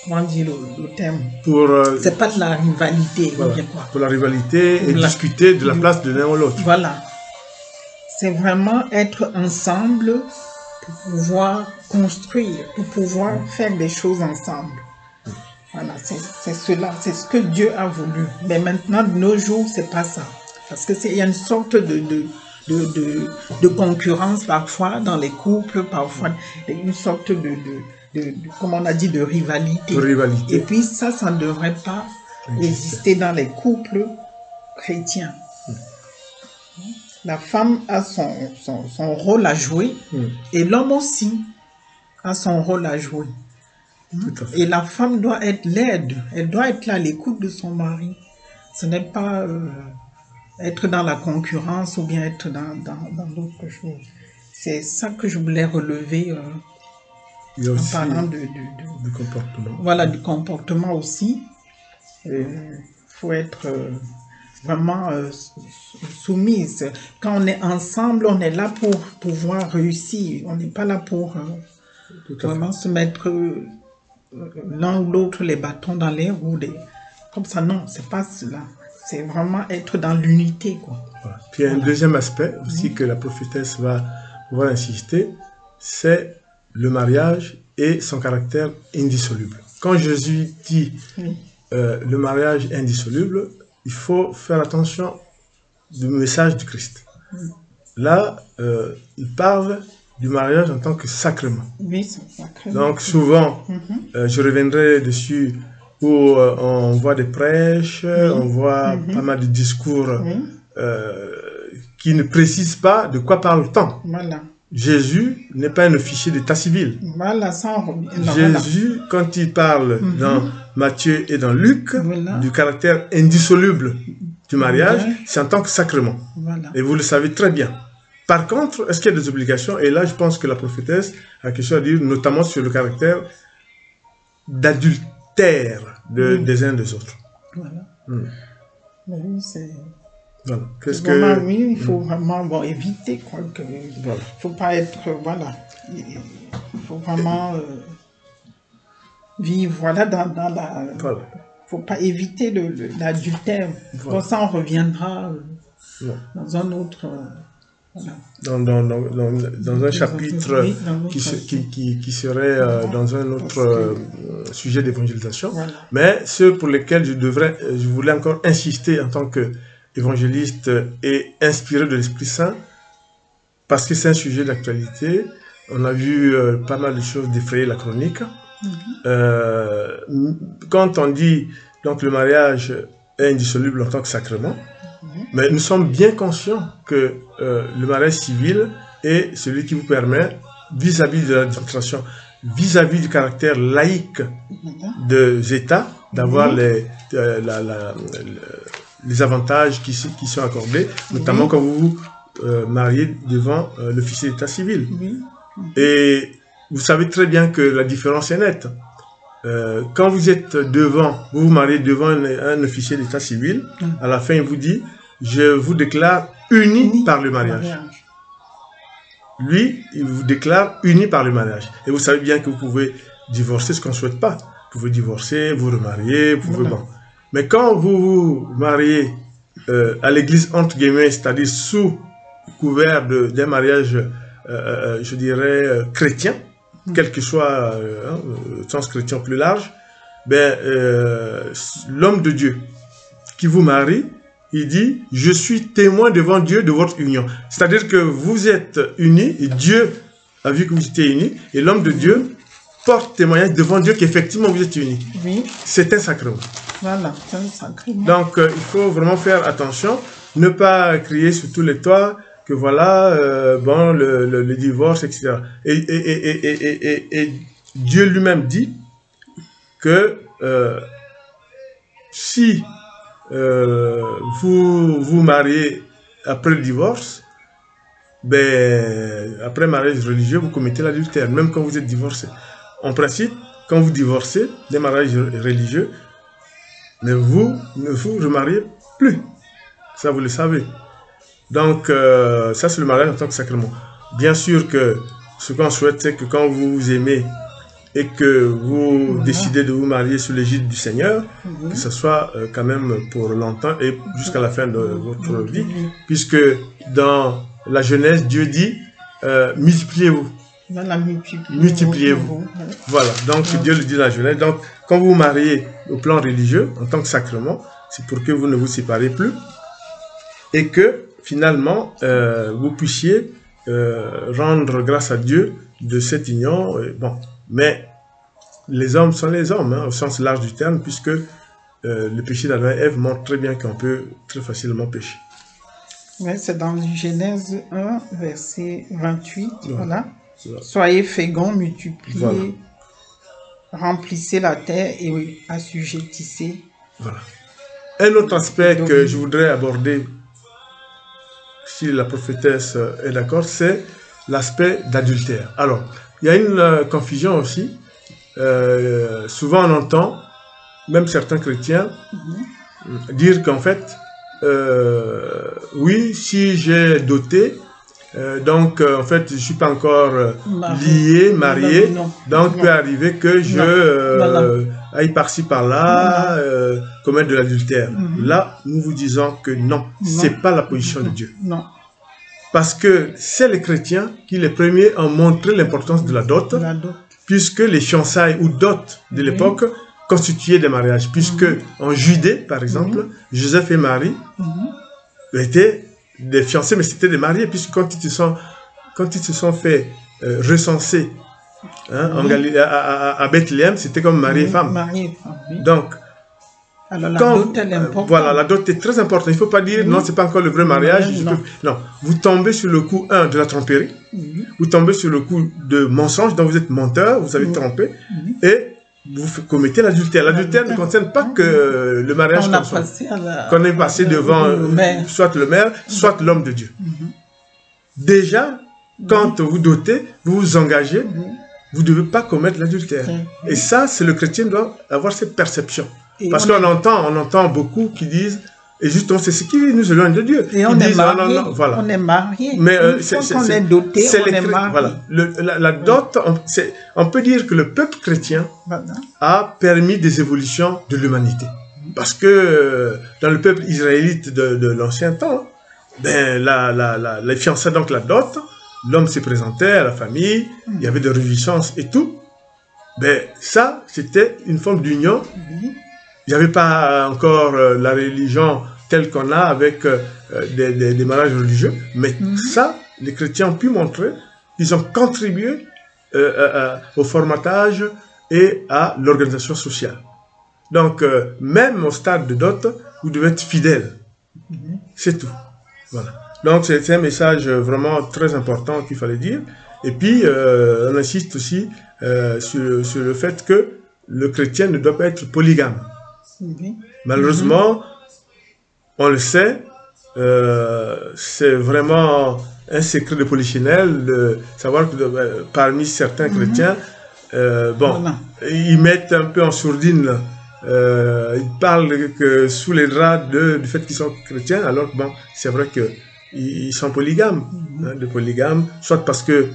comment dire le terme? C'est pas de la rivalité. Voilà, ou bien quoi. pour la rivalité et discuter de la place de l'un ou l'autre. Voilà. C'est vraiment être ensemble pour pouvoir construire, pour pouvoir faire des choses ensemble. Voilà, c'est cela, c'est ce que Dieu a voulu. Mais maintenant, de nos jours, c'est pas ça. Parce que il y a une sorte de concurrence parfois dans les couples, parfois une sorte comme on a dit, de rivalité. Et puis ça ne devrait pas exister dans les couples chrétiens. La femme a son rôle à jouer et l'homme aussi a son rôle à jouer. Et la femme doit être l'aide, elle doit être là à l'écoute de son mari. Ce n'est pas être dans la concurrence ou bien être dans d'autres choses. C'est ça que je voulais relever en parlant du comportement. Voilà, du comportement aussi. Il faut être vraiment soumise. Quand on est ensemble, on est là pour pouvoir réussir. On n'est pas là pour vraiment se mettre l'un ou l'autre les bâtons dans les roues. Comme ça, non, c'est pas cela. C'est vraiment être dans l'unité, quoi. Voilà. Puis il y a un deuxième aspect aussi que la prophétesse va pouvoir insister, c'est le mariage et son caractère indissoluble. Quand Jésus dit le mariage indissoluble, il faut faire attention du message du Christ. Là, il parle du mariage en tant que sacrement. Oui, c'est sacrement. Donc souvent, je reviendrai dessus, où on voit des prêches, on voit pas mal de discours qui ne précisent pas de quoi parle-t-on. Voilà. Jésus n'est pas un officier d'état civil. Voilà, ça Jésus, quand il parle dans Matthieu et dans Luc, du caractère indissoluble du mariage, c'est en tant que sacrement. Voilà. Et vous le savez très bien. Par contre, est-ce qu'il y a des obligations? Et là, je pense que la prophétesse a quelque chose à dire, notamment sur le caractère d'adultère des uns des autres. Voilà. Oui, c'est... Voilà. Oui, il faut vraiment éviter quoi. Il ne faut pas être... Voilà. Il faut vraiment vivre dans la... Voilà. Il ne faut pas éviter l'adultère. Voilà. Bon, ça, on reviendra dans un autre... voilà. Dans un chapitre qui serait dans un autre sujet d'évangélisation. Voilà. Mais ceux pour lesquels je voulais encore insister en tant qu'évangéliste et inspiré de l'Esprit Saint, parce que c'est un sujet d'actualité. On a vu pas mal de choses défrayer la chronique. Quand on dit donc le mariage est indissoluble en tant que sacrement, mais nous sommes bien conscients que le mariage civil est celui qui vous permet, vis-à-vis de l'administration, vis-à-vis du caractère laïque des États, d'avoir les avantages qui sont accordés, notamment quand vous vous mariez devant l'officier d'état civil. Et vous savez très bien que la différence est nette. Quand vous êtes vous vous mariez devant un officier d'état civil, à la fin il vous dit « Je vous déclare unis par le mariage ». Lui, il vous déclare unis par le mariage. Et vous savez bien que vous pouvez divorcer, ce qu'on ne souhaite pas. Vous pouvez divorcer, vous remarier, vous pouvez... Bon. Mais quand vous vous mariez à l'église, entre guillemets, c'est-à-dire sous couvert d'un mariage, je dirais, chrétien, quel que soit le sens chrétien plus large, ben, l'homme de Dieu qui vous marie, il dit « Je suis témoin devant Dieu de votre union ». C'est-à-dire que vous êtes unis, et Dieu a vu que vous étiez unis, et l'homme de Dieu porte témoignage devant Dieu qu'effectivement vous êtes unis. C'est un sacrement. Voilà, c'est un sacrement. Donc, il faut vraiment faire attention, ne pas crier sur tous les toits que voilà, bon, le divorce, etc. Et Dieu lui-même dit que si vous vous mariez après le divorce, ben, après mariage religieux, vous commettez l'adultère, même quand vous êtes divorcé. En principe, quand vous divorcez des mariages religieux, mais vous ne vous remariez plus. Ça, vous le savez. Donc, ça, c'est le mariage en tant que sacrement. Bien sûr que ce qu'on souhaite, c'est que quand vous vous aimez et que vous décidez de vous marier sous l'égide du Seigneur, que ce soit quand même pour longtemps et jusqu'à la fin de votre vie, puisque dans la Genèse, Dieu dit multipliez-vous. Multipliez-vous. Voilà, donc Dieu le dit dans la Genèse. Donc, quand vous vous mariez au plan religieux, en tant que sacrement, c'est pour que vous ne vous séparez plus et que finalement vous puissiez rendre grâce à Dieu de cette union. Bon, mais les hommes sont les hommes, hein, au sens large du terme, puisque le péché d'Adam et Ève montre très bien qu'on peut très facilement pécher. Oui, c'est dans Genèse 1, verset 28, voilà. Soyez féconds, multipliez, remplissez la terre et assujettissez. Voilà. Un autre aspect que je voudrais aborder, si la prophétesse est d'accord, c'est l'aspect d'adultère. Alors, il y a une confusion aussi. Souvent on entend, même certains chrétiens, dire qu'en fait, oui, si j'ai doté, donc en fait je ne suis pas encore lié, marié, donc il peut arriver que je aille par-ci par-là, commettre de l'adultère. Là, nous vous disons que non, ce n'est pas la position de Dieu. Non. Parce que c'est les chrétiens qui les premiers ont montré l'importance de la dot, puisque les fiançailles ou dots de l'époque constituaient des mariages. Puisque en Judée, par exemple, Joseph et Marie étaient des fiancés, mais c'était des mariés, puisque quand ils se sont fait recenser hein, à Bethléem, c'était comme mari et femme. Donc, alors, la dot est importante. Voilà, la dot est très importante. Il ne faut pas dire, non, ce n'est pas encore le vrai mariage. Non, vous tombez sur le coup, de la tromperie. Vous tombez sur le coup de mensonge, donc vous êtes menteur, vous avez trompé, et vous commettez l'adultère. L'adultère ne concerne pas que le mariage qu'on est passé devant soit le maire, soit l'homme de Dieu. Déjà, quand vous dotez, vous vous engagez, vous ne devez pas commettre l'adultère. Et ça, c'est le chrétien doit avoir cette perception. Parce qu'on entend beaucoup qui disent, et justement, c'est ce qui nous éloigne de Dieu. Et on est marié, voilà. On est marié. Mais on est doté, on est marié. Voilà. La dot, on peut dire que le peuple chrétien a permis des évolutions de l'humanité. Parce que dans le peuple israélite de l'ancien temps, ben, les fiançailles, donc la dot, l'homme se présentait à la famille, il y avait des réjouissances et tout. Ben, ça, c'était une forme d'union. Il n'y avait pas encore la religion telle qu'on a avec des mariages religieux, mais ça, les chrétiens ont pu montrer, ils ont contribué au formatage et à l'organisation sociale. Donc, même au stade de dot, vous devez être fidèle. C'est tout. Voilà. Donc, c'est un message vraiment très important qu'il fallait dire. Et puis, on insiste aussi sur le fait que le chrétien ne doit pas être polygame. Malheureusement, on le sait, c'est vraiment un secret de polichinelle de savoir que parmi certains chrétiens, ils mettent un peu en sourdine, ils parlent que sous les draps du fait qu'ils sont chrétiens, alors que bon, c'est vrai qu'ils sont polygames, de polygames, soit parce que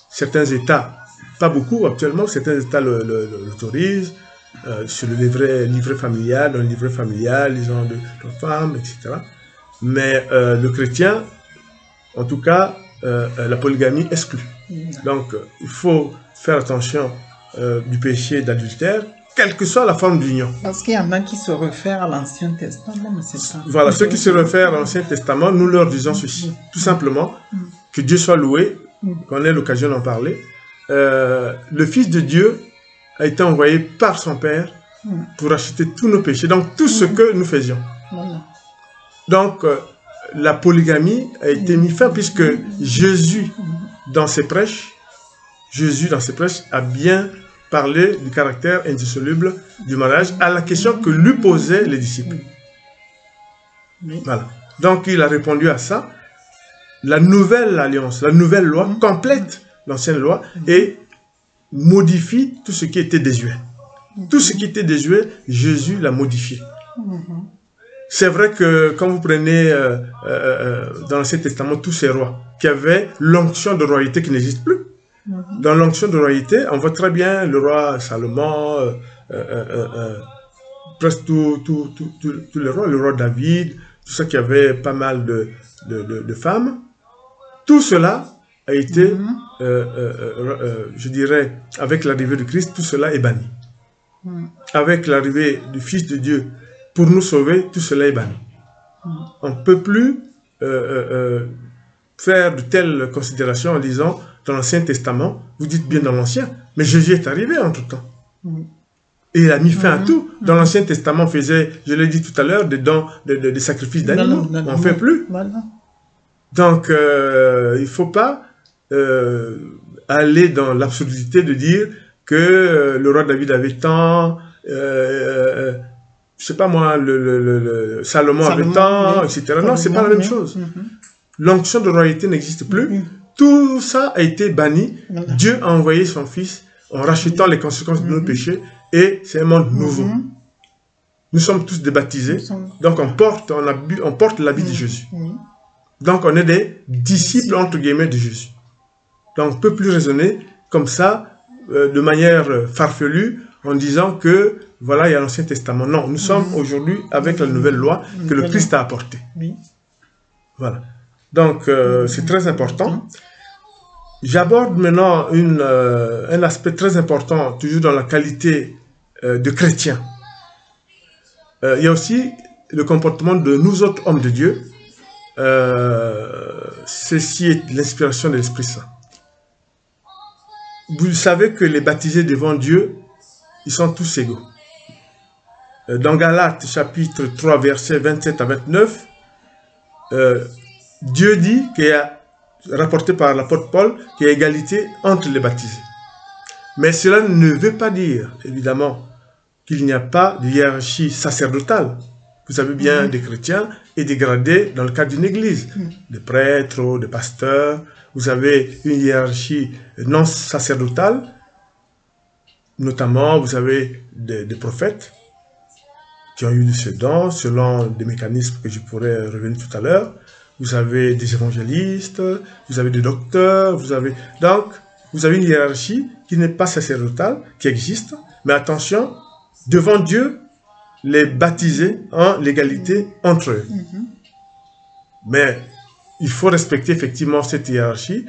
certains États, pas beaucoup actuellement, certains États l'autorisent, sur le livret familial, dans le livret familial, ils ont deux femmes, etc. Mais le chrétien, en tout cas, la polygamie exclut. Donc, il faut faire attention du péché d'adultère, quelle que soit la forme d'union. Parce qu'il y en a qui se réfèrent à l'Ancien Testament, mais c'est ça. Voilà, ceux qui se réfèrent à l'Ancien Testament, nous leur disons ceci, tout simplement, que Dieu soit loué, qu'on ait l'occasion d'en parler. Le Fils de Dieu a été envoyé par son Père pour racheter tous nos péchés, donc tout ce que nous faisions. Donc, la polygamie a été mise fin puisque Jésus, dans ses prêches, a bien parlé du caractère indissoluble du mariage à la question que lui posaient les disciples. Voilà. Donc, il a répondu à ça. La nouvelle alliance, la nouvelle loi complète l'ancienne loi et modifie tout ce qui était désuet. Tout ce qui était désuet, Jésus l'a modifié. C'est vrai que quand vous prenez dans l'Ancien Testament tous ces rois qui avaient l'onction de royauté qui n'existe plus. Dans l'onction de royauté, on voit très bien le roi Salomon, presque tous les rois, le roi David, tout ça qui avait pas mal de femmes. Tout cela a été, je dirais, avec l'arrivée de Christ, tout cela est banni. Avec l'arrivée du Fils de Dieu, pour nous sauver, tout cela est banni. On ne peut plus faire de telles considérations en disant, dans l'Ancien Testament, vous dites bien dans l'Ancien, mais Jésus est arrivé entre-temps. Et il a mis fin à tout. Dans l'Ancien Testament, on faisait, je l'ai dit tout à l'heure, des dons, des sacrifices d'animaux. On ne fait plus. Donc, il ne faut pas aller dans l'absurdité de dire que le roi David avait tant, je sais pas moi, Salomon avait tant, etc. Non, c'est pas la même chose. L'onction de royauté n'existe plus. Tout ça a été banni. Dieu a envoyé son Fils en rachetant les conséquences de nos péchés et c'est un monde nouveau. Nous sommes tous débaptisés, donc on porte l'habit de Jésus. Donc on est des disciples entre guillemets de Jésus. Donc on ne peut plus raisonner comme ça, de manière farfelue, en disant que voilà, il y a l'Ancien Testament. Non, nous sommes aujourd'hui avec la nouvelle loi que le Christ a apportée. Voilà. Donc c'est très important. J'aborde maintenant un aspect très important, toujours dans la qualité de chrétien. Il y a aussi le comportement de nous autres hommes de Dieu. Ceci est l'inspiration de l'Esprit Saint. Vous savez que les baptisés devant Dieu, ils sont tous égaux. Dans Galates chapitre 3, versets 27 à 29, Dieu dit qu'il y a, rapporté par l'apôtre Paul, qu'il y a égalité entre les baptisés. Mais cela ne veut pas dire, évidemment, qu'il n'y a pas de hiérarchie sacerdotale. Vous savez bien, des chrétiens et des gradés dans le cadre d'une église, des prêtres, des pasteurs. Vous avez une hiérarchie non sacerdotale, notamment vous avez des prophètes qui ont eu ce don selon des mécanismes que je pourrais revenir tout à l'heure. Vous avez des évangélistes, vous avez des docteurs, donc vous avez une hiérarchie qui n'est pas sacerdotale, qui existe, mais attention, devant Dieu, les baptisés ont l'égalité entre eux. Mais il faut respecter effectivement cette hiérarchie.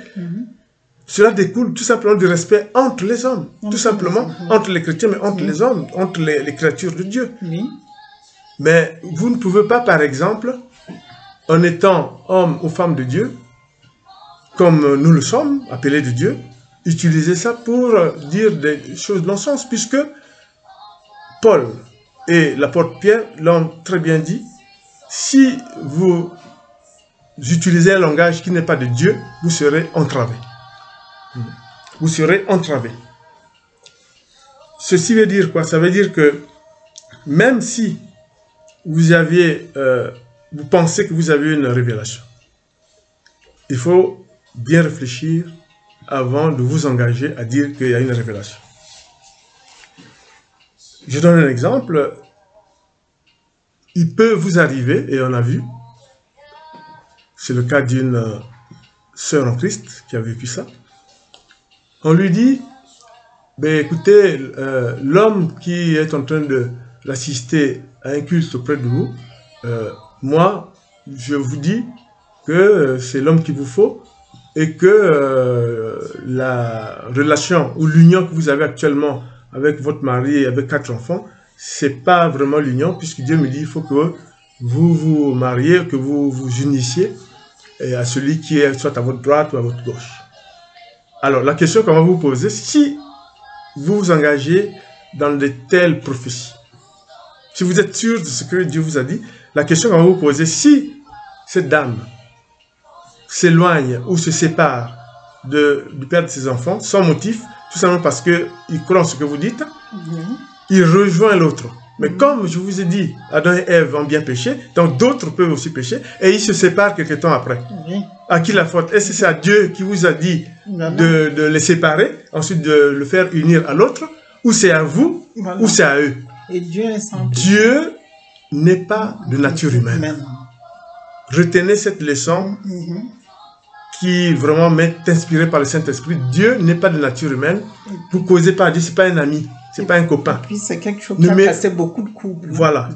Cela découle tout simplement du respect entre les hommes, tout simplement entre les chrétiens, mais entre les hommes, entre les créatures de Dieu. Mais vous ne pouvez pas, par exemple, en étant homme ou femme de Dieu, comme nous le sommes, appelés de Dieu, utiliser ça pour dire des choses dans le sens, puisque Paul et l'apôtre Pierre l'ont très bien dit, si vous utilisez un langage qui n'est pas de Dieu, vous serez entravé. Vous serez entravé. Ceci veut dire quoi? Ça veut dire que même si vous pensez que vous avez une révélation, il faut bien réfléchir avant de vous engager à dire qu'il y a une révélation. Je donne un exemple. Il peut vous arriver, et on a vu, c'est le cas d'une sœur en Christ qui a vécu ça. On lui dit, ben écoutez, l'homme qui est en train d'assister à un culte auprès de vous, moi, je vous dis que c'est l'homme qu'il vous faut et que la relation ou l'union que vous avez actuellement avec votre mari et avec 4 enfants, c'est pas vraiment l'union, puisque Dieu me dit il faut que vous vous mariez, que vous vous unissiez à celui qui est soit à votre droite ou à votre gauche. Alors, la question qu'on va vous poser, si vous vous engagez dans de telles prophéties, si vous êtes sûr de ce que Dieu vous a dit, la question qu'on va vous poser, si cette dame s'éloigne ou se sépare du père de ses enfants, sans motif, tout simplement parce qu'il croit en ce que vous dites, il rejoint l'autre. Mais comme je vous ai dit, Adam et Ève ont bien péché, donc d'autres peuvent aussi pécher, et ils se séparent quelque temps après. À qui la faute? Est-ce que c'est à Dieu qui vous a dit de les séparer, ensuite de le faire unir à l'autre, ou c'est à vous, ou c'est à eux? Et Dieu est sans péché. Dieu n'est pas de nature humaine. Retenez cette leçon qui vraiment m'est inspirée par le Saint-Esprit. Dieu n'est pas de nature humaine. Vous causez pas à Dieu, ce n'est pas un ami, ce n'est pas un copain. Et puis c'est quelque chose qui a cassé beaucoup de couples. Voilà,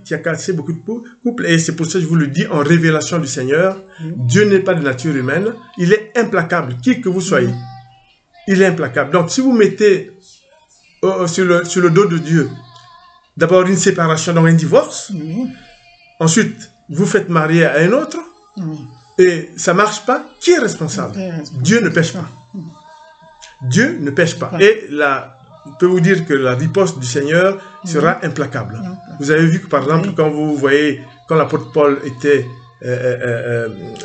qui a cassé beaucoup de couples. Et c'est pour ça que je vous le dis en révélation du Seigneur. Dieu n'est pas de nature humaine. Il est implacable, qui que vous soyez. Il est implacable. Donc si vous mettez sur le dos de Dieu, d'abord une séparation, donc un divorce. Ensuite, vous faites marier à un autre. Et ça ne marche pas, qui est responsable? Dieu ne pêche pas. Dieu ne pêche pas. Et là, je peux vous dire que la riposte du Seigneur sera implacable. Vous avez vu que par exemple, quand vous voyez, quand l'apôtre Paul était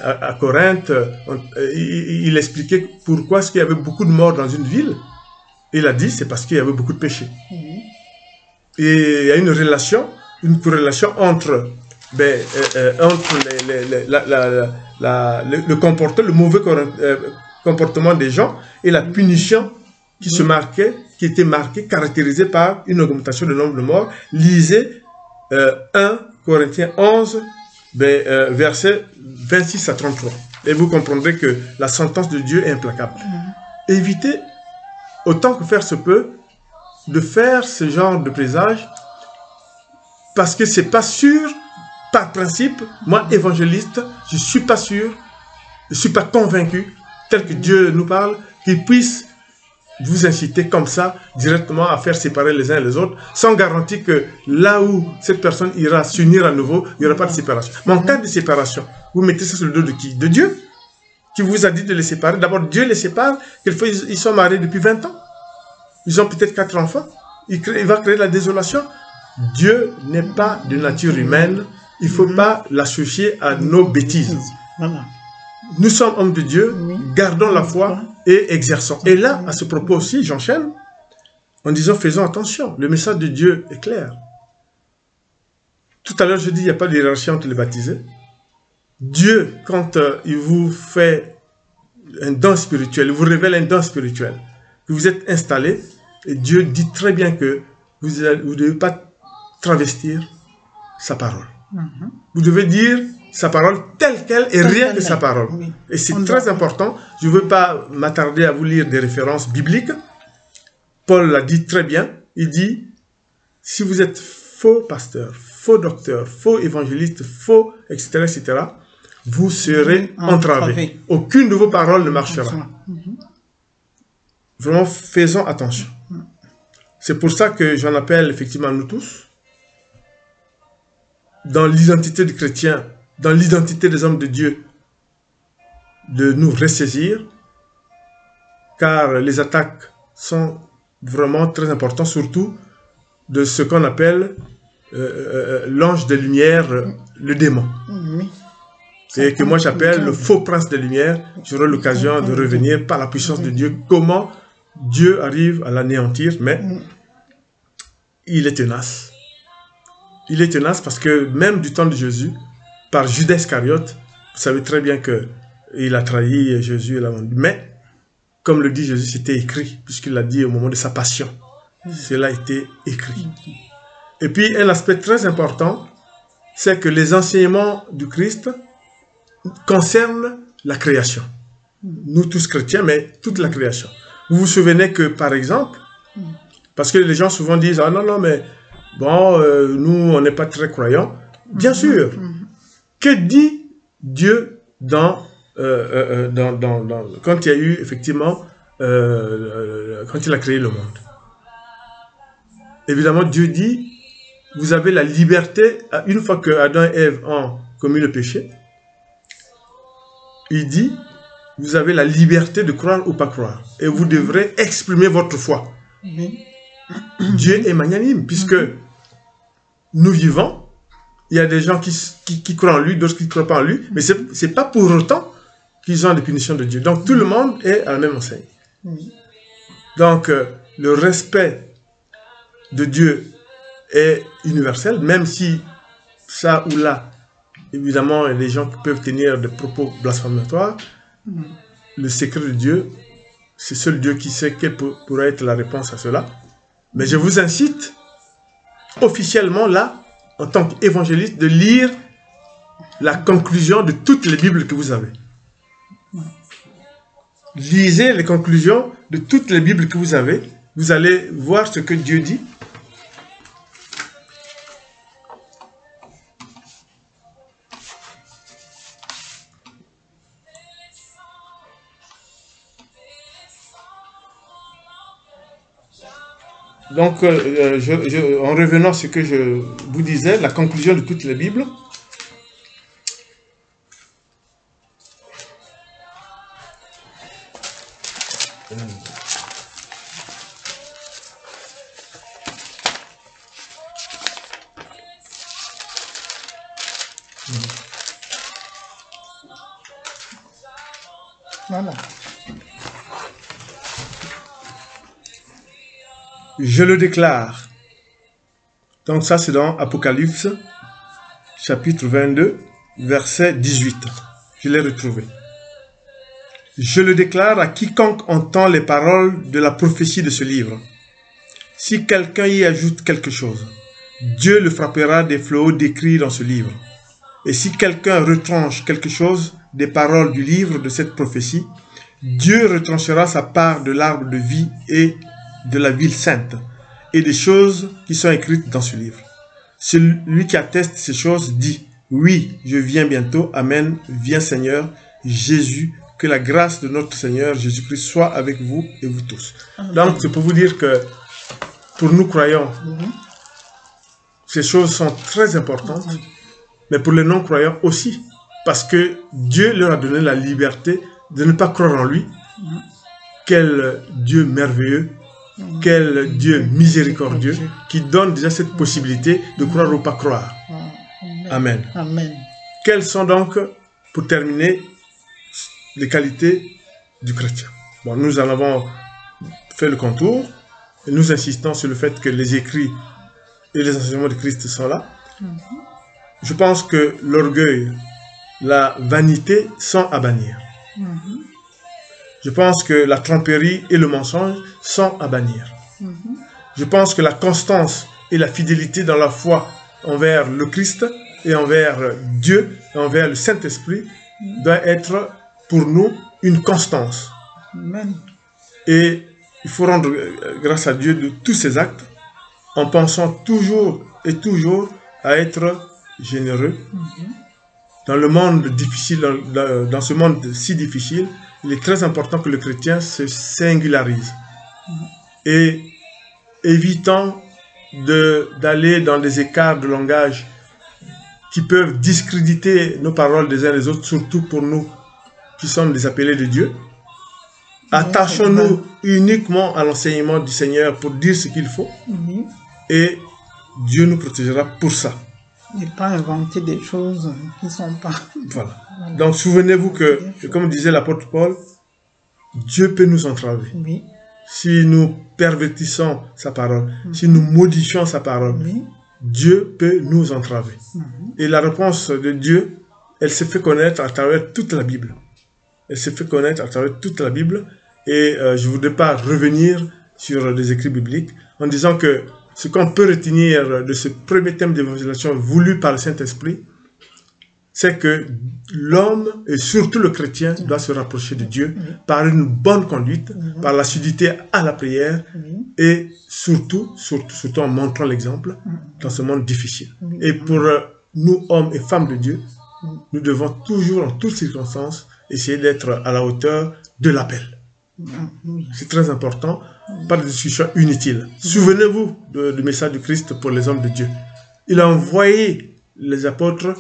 à Corinthe, il expliquait pourquoi est-ce qu'il y avait beaucoup de morts dans une ville. Il a dit, c'est parce qu'il y avait beaucoup de péchés. Et il y a une relation, une corrélation entre le mauvais comportement des gens et la punition qui était marquée, caractérisée par une augmentation du nombre de morts. Lisez 1 Corinthiens 11, versets 26 à 33. Et vous comprendrez que la sentence de Dieu est implacable. Évitez, autant que faire se peut, de faire ce genre de présage, parce que c'est pas sûr. Par principe, moi, évangéliste, je ne suis pas sûr, je ne suis pas convaincu, tel que Dieu nous parle, qu'il puisse vous inciter comme ça, directement à faire séparer les uns et les autres, sans garantie que là où cette personne ira s'unir à nouveau, il n'y aura pas de séparation. Mais en cas de séparation, vous mettez ça sur le dos de qui? De Dieu, qui vous a dit de les séparer. D'abord, Dieu les sépare, quelquefois ils sont mariés depuis 20 ans. Ils ont peut-être 4 enfants. Il va créer la désolation. Dieu n'est pas de nature humaine. Il ne faut pas l'associer à nos bêtises. Nous sommes hommes de Dieu, gardons la foi et exerçons. Et là, à ce propos aussi, j'enchaîne en disant faisons attention. Le message de Dieu est clair. Tout à l'heure, je dis il n'y a pas de hiérarchie entre les baptisés. Dieu, quand il vous fait un don spirituel, il vous révèle un don spirituel, que vous êtes installé, et Dieu dit très bien que vous ne devez pas travestir sa parole. Vous devez dire sa parole telle qu'elle et rien que sa parole. Et c'est très important. Je ne veux pas m'attarder à vous lire des références bibliques. Paul l'a dit très bien. Il dit, si vous êtes faux pasteur, faux docteur, faux évangéliste, faux, etc., etc., vous serez entravés. Aucune de vos paroles ne marchera. Vraiment, faisons attention. C'est pour ça que j'en appelle effectivement nous tous, dans l'identité du chrétien, dans l'identité des hommes de Dieu, de nous ressaisir car les attaques sont vraiment très importantes, surtout de ce qu'on appelle l'ange de lumière, le démon. Oui. Et que moi j'appelle le faux prince de lumière. J'aurai l'occasion de revenir par la puissance de Dieu, comment Dieu arrive à l'anéantir, mais il est tenace. Il est tenace parce que même du temps de Jésus, par Judas Iscariote, vous savez très bien qu'il a trahi Jésus et l'a vendu. Mais, comme le dit Jésus, c'était écrit, puisqu'il l'a dit au moment de sa passion. Cela a été écrit. Et puis, un aspect très important, c'est que les enseignements du Christ concernent la création. Nous tous chrétiens, mais toute la création. Vous vous souvenez que, par exemple, parce que les gens souvent disent « Ah non, non, mais bon, nous, on n'est pas très croyants. » Bien sûr. Que dit Dieu quand il y a eu, effectivement, quand il a créé le monde? Évidemment, Dieu dit, vous avez la liberté, une fois que Adam et Ève ont commis le péché, il dit, vous avez la liberté de croire ou pas croire. Et vous devrez exprimer votre foi. Dieu est magnanime, puisque nous vivons, il y a des gens qui croient en lui, d'autres qui ne croient pas en lui, mais ce n'est pas pour autant qu'ils ont des punitions de Dieu. Donc tout le monde est à la même enseigne. Donc le respect de Dieu est universel, même si ça ou là, évidemment, il y a des gens qui peuvent tenir des propos blasphématoires. Le secret de Dieu, c'est seul Dieu qui sait quelle pourrait être la réponse à cela. Mais je vous incite officiellement là, en tant qu'évangéliste, de lire la conclusion de toutes les Bibles que vous avez. Lisez les conclusions de toutes les Bibles que vous avez. Vous allez voir ce que Dieu dit. Donc, en revenant à ce que je vous disais, la conclusion de toutes les Bibles, voilà. Je le déclare. Donc ça, c'est dans Apocalypse, chapitre 22, verset 18. Je l'ai retrouvé. Je le déclare à quiconque entend les paroles de la prophétie de ce livre. Si quelqu'un y ajoute quelque chose, Dieu le frappera des fléaux décrits dans ce livre. Et si quelqu'un retranche quelque chose des paroles du livre de cette prophétie, Dieu retranchera sa part de l'arbre de vie et de la ville sainte, et des choses qui sont écrites dans ce livre. Celui qui atteste ces choses dit, oui, je viens bientôt, amen, viens Seigneur Jésus, que la grâce de notre Seigneur Jésus-Christ soit avec vous et vous tous. Donc, c'est pour vous dire que, pour nous croyants, ces choses sont très importantes, mais pour les non-croyants aussi, parce que Dieu leur a donné la liberté de ne pas croire en lui. Quel Dieu merveilleux, quel Dieu miséricordieux, qui donne déjà cette possibilité de croire ou pas croire. Amen. Amen. Quelles sont donc, pour terminer, les qualités du chrétien? Bon, nous en avons fait le contour, et nous insistons sur le fait que les écrits et les enseignements de Christ sont là. Je pense que l'orgueil, la vanité sont à bannir. Je pense que la tromperie et le mensonge sont à bannir. Je pense que la constance et la fidélité dans la foi envers le Christ et envers Dieu et envers le Saint-Esprit doit être pour nous une constance. Amen. Et il faut rendre grâce à Dieu de tous ces actes en pensant toujours et toujours à être généreux. Dans le monde difficile, dans ce monde si difficile, il est très important que le chrétien se singularise. Et évitant d'aller dans des écarts de langage qui peuvent discréditer nos paroles des uns des autres, surtout pour nous qui sommes des appelés de Dieu. Attachons-nous uniquement à l'enseignement du Seigneur pour dire ce qu'il faut. Et Dieu nous protégera pour ça. Et pas inventer des choses qui ne sont pas... Voilà. Donc souvenez-vous que, comme disait l'apôtre Paul, Dieu peut nous entraver. Oui. Si nous pervertissons sa parole, si nous modifions sa parole, Dieu peut nous entraver. Et la réponse de Dieu, elle se fait connaître à travers toute la Bible. Elle se fait connaître à travers toute la Bible. Et je ne voudrais pas revenir sur des écrits bibliques en disant que ce qu'on peut retenir de ce premier thème d'évangélisation voulu par le Saint-Esprit, c'est que l'homme, et surtout le chrétien, doit se rapprocher de Dieu par une bonne conduite, par l'assiduité à la prière, et surtout en montrant l'exemple dans ce monde difficile. Et pour nous, hommes et femmes de Dieu, nous devons toujours, en toutes circonstances, essayer d'être à la hauteur de l'appel. C'est très important, pas de discussion inutile. Souvenez-vous du message du Christ pour les hommes de Dieu. Il a envoyé les apôtres,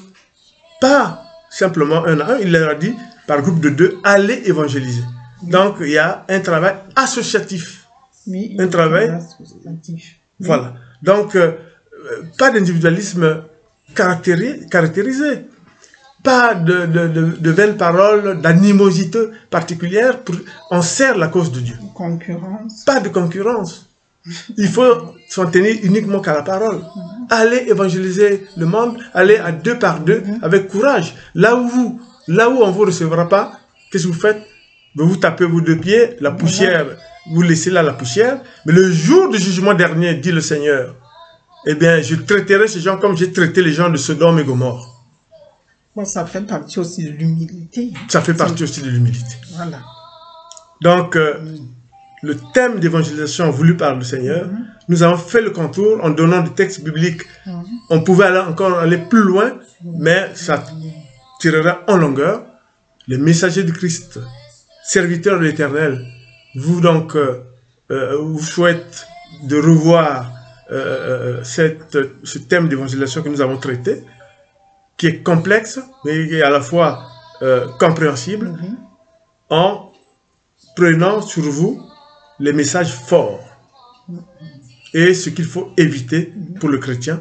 pas simplement un à un, il leur a dit, par groupe de 2, allez évangéliser. Donc, il y a un travail associatif. Un travail associatif. Voilà. Donc, pas d'individualisme caractérisé. Pas de vaines paroles, d'animosité particulière. On sert la cause de Dieu. Concurrence. Pas de concurrence. Il faut s'en tenir uniquement qu'à la parole. Allez évangéliser le monde, allez à 2 par 2 avec courage. Là où on ne vous recevra pas, qu'est-ce que vous faites? Vous tapez vos 2 pieds, la poussière, vous laissez là la poussière. Mais le jour du jugement dernier, dit le Seigneur, eh bien, je traiterai ces gens comme j'ai traité les gens de Sodome et Gomorrhe. Bon, ça fait partie aussi de l'humilité. Ça fait partie aussi de l'humilité. Voilà. Donc, le thème d'évangélisation voulu par le Seigneur, nous avons fait le contour en donnant des textes bibliques. On pouvait encore aller plus loin, mais ça tirera en longueur. Les messagers du Christ, serviteurs de l'Éternel, vous donc, vous souhaite de revoir ce thème d'évangélisation que nous avons traité, qui est complexe, mais qui est à la fois compréhensible, en prenant sur vous les messages forts et ce qu'il faut éviter pour le chrétien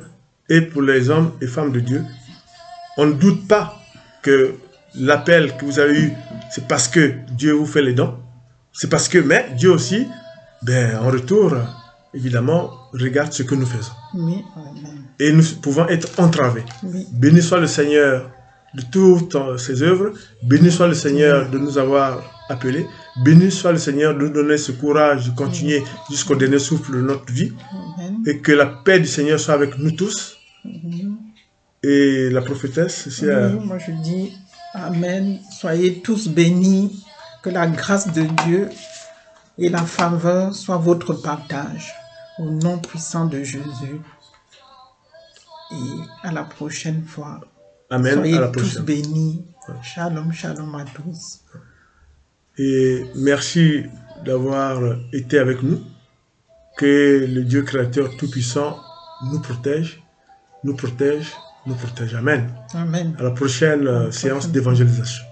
et pour les hommes et femmes de Dieu. On ne doute pas que l'appel que vous avez eu, c'est parce que Dieu vous fait les dons, c'est parce que, mais Dieu aussi, ben, en retour, évidemment, regarde ce que nous faisons. Oui, et nous pouvons être entravés. Oui. Béni soit le Seigneur de toutes ses œuvres. Béni soit le Seigneur de nous avoir appelés. Béni soit le Seigneur de nous donner ce courage de continuer jusqu'au dernier souffle de notre vie. Et que la paix du Seigneur soit avec nous tous. Et la prophétesse, c'est moi je dis Amen. Soyez tous bénis. Que la grâce de Dieu et la faveur soient votre partage. Au nom puissant de Jésus. Et à la prochaine fois. Amen. Soyez à la tous prochaine. bénis. Shalom, shalom à tous. Et merci d'avoir été avec nous. Que le Dieu créateur tout-puissant nous protège, nous protège, nous protège. Amen. Amen. À la prochaine séance d'évangélisation.